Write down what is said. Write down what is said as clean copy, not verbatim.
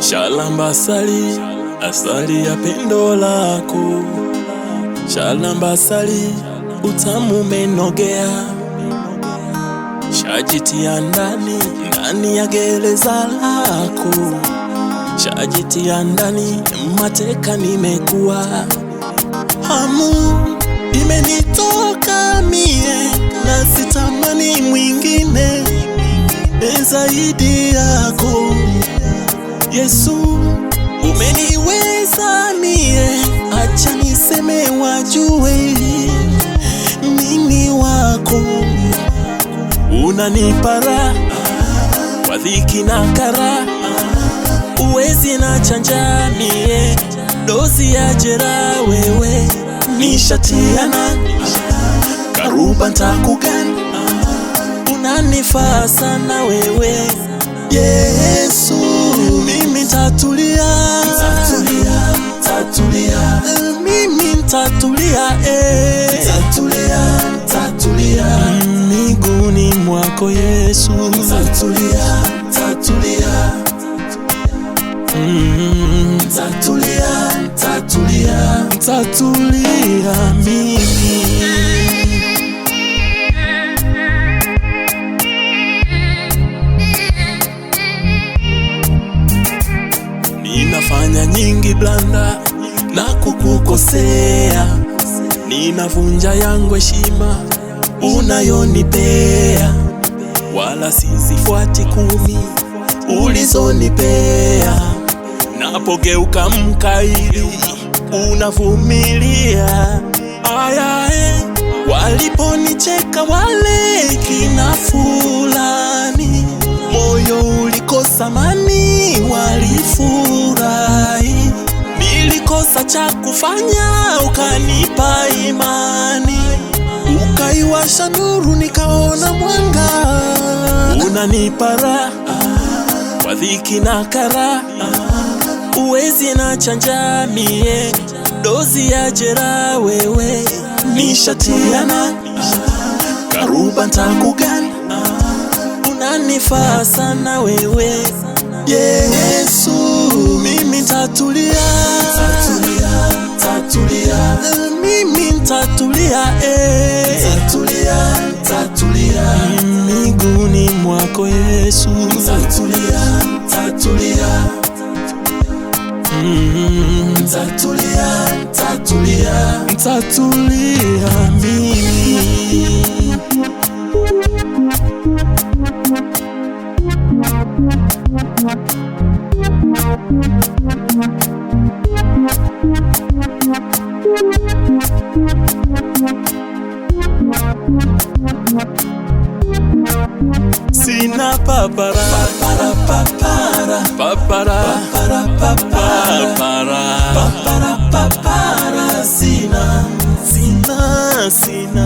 Shalamba asali, asali ya pendo lako. Shalamba asali, utamu umenogea. Shajitia ndani, ndani ya gereza lako. Shajitia ndani, mateka nimekuwa. Hamu imenitoka mie, na sitamani mwingine zaidi yako. Yesu, umeniweza mie, acha niseme wajue mimi wako. Unanipa raha kwa dhiki na karaha, uwezi na chanja mie, dozi ya jeraha wewe. Nishatiana karuba ntakugani, unanifaa sana wewe Yesu. Mimi tatulia, mimi tatulia, miguuni mwako Yesu. Tatulia mimi. Ninafanya nyingi blanda na kukukosea, ninavunja yangu heshima unayonipea, wala sizifuati 10 ulizonipea. Napogeuka mkaidi unavumilia. Ayae, waliponicheka wale kina fulani, moyo ulikosa amani, walifurahi. Nilikosa cha kufanya, ukanipa imani, ukaiwasha nuru nikaona mwanga. Unanipa raha kwa dhiki na karaha, uwezi na chanja mie, dozi ya jeraha wewe. Nishatiana karuba ntakugani, unanifaa sana wewe Yesu. Mimi tatulia, mimi tatulia, miguuni mwako Yesu. Tatulia mimi. Sina papara, sina